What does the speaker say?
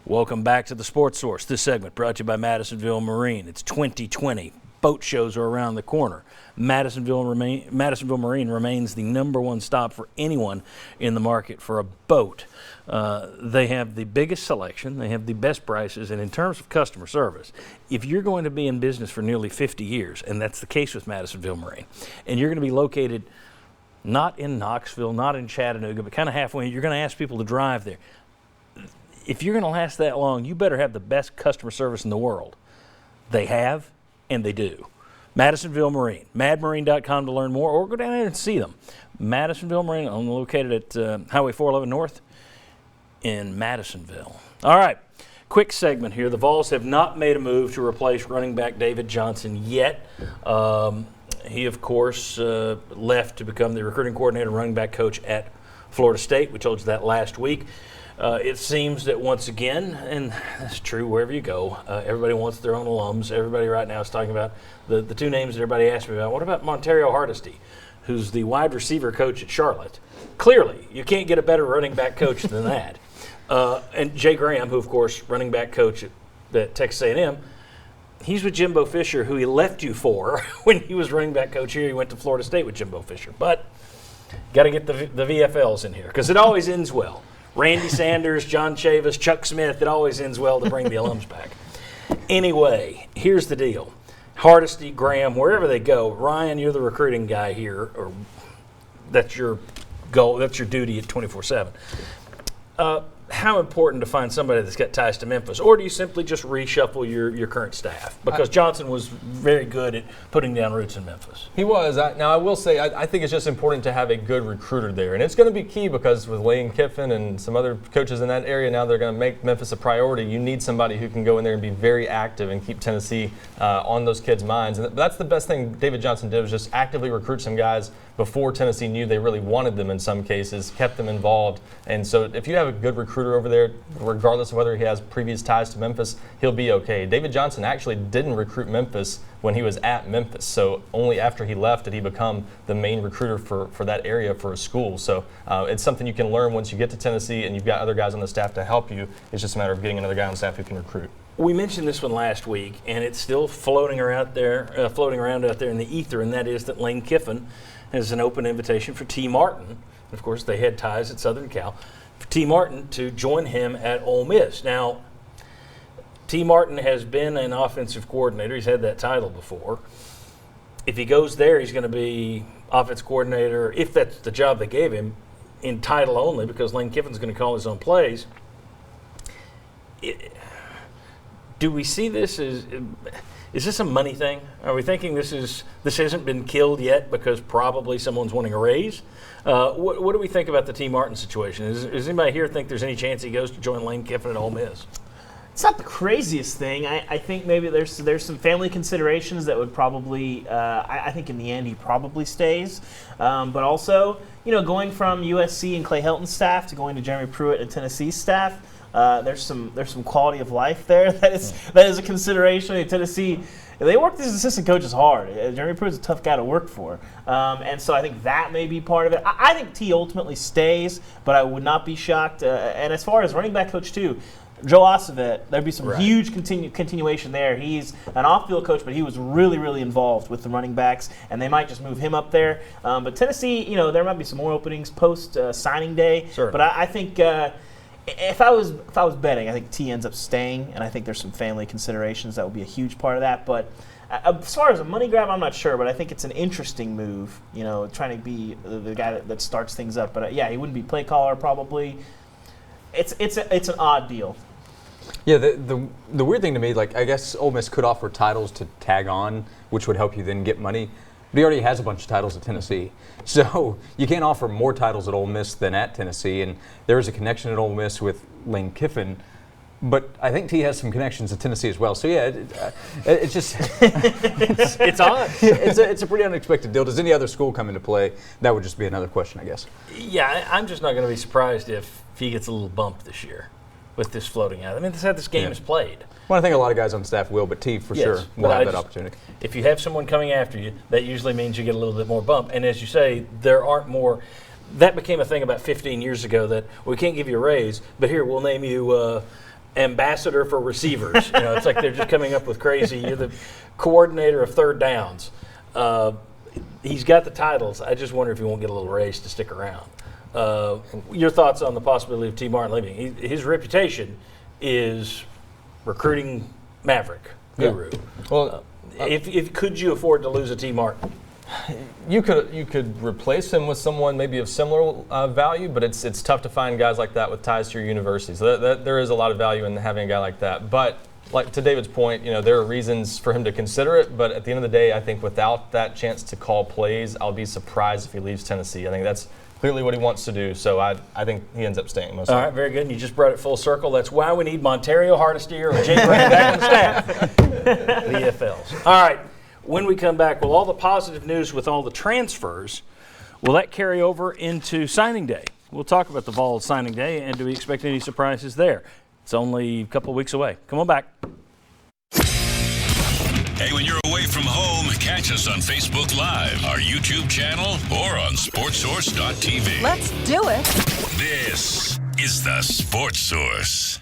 Welcome back to the Sports Source. This segment brought to you by Madisonville Marine. It's 2020. Boat shows are around the corner. Madisonville Marine remains the number one stop for anyone in the market for a boat. They have the biggest selection, they have the best prices, and in terms of customer service, if you're going to be in business for nearly 50 years, and that's the case with Madisonville Marine, and you're going to be located not in Knoxville, not in Chattanooga, but kind of halfway, you're going to ask people to drive there. If you're going to last that long, you better have the best customer service in the world. They have, and they do. Madisonville Marine, madmarine.com to learn more, or go down there and see them. Madisonville Marine, located at Highway 411 North in Madisonville. All right, quick segment here. The Vols have not made a move to replace running back David Johnson yet. He, of course, left to become the recruiting coordinator and running back coach at Florida State. We told you that last week. It seems that once again, and that's true wherever you go, everybody wants their own alums. Everybody right now is talking about the two names that everybody asked me about. What about Montario Hardesty, who's the wide receiver coach at Charlotte? Clearly, you can't get a better running back coach than that. And Jay Graham, who, of course, running back coach at Texas A&M, he's with Jimbo Fisher, who he left you for when he was running back coach here. He went to Florida State with Jimbo Fisher. But got to get the VFLs in here because it always ends well. Randy Sanders, John Chavis, Chuck Smith, it always ends well to bring the alums back. Anyway, here's the deal. Hardesty, Graham, wherever they go, Ryan, you're the recruiting guy here, or that's your goal, that's your duty at 24/7. How important to find somebody that's got ties to Memphis, or do you simply just reshuffle your current staff? Because Johnson was very good at putting down roots in Memphis. He was. Now, I will say, I think it's just important to have a good recruiter there. And it's going to be key because with Lane Kiffin and some other coaches in that area, now they're going to make Memphis a priority. You need somebody who can go in there and be very active and keep Tennessee on those kids' minds. And that's the best thing David Johnson did, was just actively recruit some guys before Tennessee knew they really wanted them in some cases, kept them involved. And so if you have a good recruiter over there, regardless of whether he has previous ties to Memphis, he'll be okay. David Johnson actually didn't recruit Memphis when he was at Memphis. So only after he left did he become the main recruiter for that area for a school. So it's something you can learn once you get to Tennessee and you've got other guys on the staff to help you. It's just a matter of getting another guy on staff who can recruit. We mentioned this one last week, and it's still floating around out there in the ether, and that is that Lane Kiffin has an open invitation for T. Martin. Of course, they had ties at Southern Cal. For T. Martin to join him at Ole Miss. Now, T. Martin has been an offensive coordinator. He's had that title before. If he goes there, he's going to be offensive coordinator, if that's the job they gave him, in title only, because Lane Kiffin's going to call his own plays. Do we see this as, is this a money thing? Are we thinking this hasn't been killed yet because probably someone's wanting a raise? What do we think about the T. Martin situation? Does anybody here think there's any chance he goes to join Lane Kiffin at Ole Miss? It's not the craziest thing. I think maybe there's some family considerations that would probably, I think in the end he probably stays. But also, going from USC and Clay Helton's staff to going to Jeremy Pruitt and Tennessee's staff, there's some quality of life there that is a consideration. In Tennessee, they work these assistant coaches hard. Jeremy Pruitt's a tough guy to work for. And so I think that may be part of it. I think T ultimately stays, but I would not be shocked. And as far as running back coach too, Joe Ossovet, there'd be some huge continuation there. He's an off-field coach, but he was really, really involved with the running backs, and they might just move him up there. But Tennessee, there might be some more openings post signing day. Sure. But I think if I was betting, I think T ends up staying, and I think there's some family considerations that will be a huge part of that. But as far as a money grab, I'm not sure, but I think it's an interesting move. Trying to be the guy that starts things up. But he wouldn't be play caller probably. It's an odd deal. Yeah, the weird thing to me, I guess Ole Miss could offer titles to tag on, which would help you then get money. But he already has a bunch of titles at Tennessee. So you can't offer more titles at Ole Miss than at Tennessee. And there is a connection at Ole Miss with Lane Kiffin. But I think T has some connections at Tennessee as well. So, it's just it's odd. It's a pretty unexpected deal. Does any other school come into play? That would just be another question, I guess. Yeah, I'm just not going to be surprised if he gets a little bump this year with this floating out. I mean, that's how this game is played. Well, I think a lot of guys on staff will, but T for sure will have that opportunity. If you have someone coming after you, that usually means you get a little bit more bump. And as you say, there aren't more. That became a thing about 15 years ago that we can't give you a raise, but here, we'll name you ambassador for receivers. It's like they're just coming up with crazy. You're the coordinator of third downs. He's got the titles. I just wonder if he won't get a little raise to stick around. Your thoughts on the possibility of T. Martin leaving? His reputation is recruiting maverick guru. Yeah. Well, if could you afford to lose a T. Martin? You could replace him with someone maybe of similar value, but it's tough to find guys like that with ties to your university. So there is a lot of value in having a guy like that. But like to David's point, there are reasons for him to consider it. But at the end of the day, I think without that chance to call plays, I'll be surprised if he leaves Tennessee. I think that's clearly what he wants to do. So I think he ends up staying most of the time. All right, very good. And you just brought it full circle. That's why we need Montario Hardesty or Jay Brand back on the staff. The EFLs. All right. When we come back, will all the positive news with all the transfers, will that carry over into signing day? We'll talk about the Vols signing day, and do we expect any surprises there? It's only a couple of weeks away. Come on back. Hey, when you're away from home, catch us on Facebook Live, our YouTube channel, or on SportsSource.tv. Let's do it. This is the Sports Source.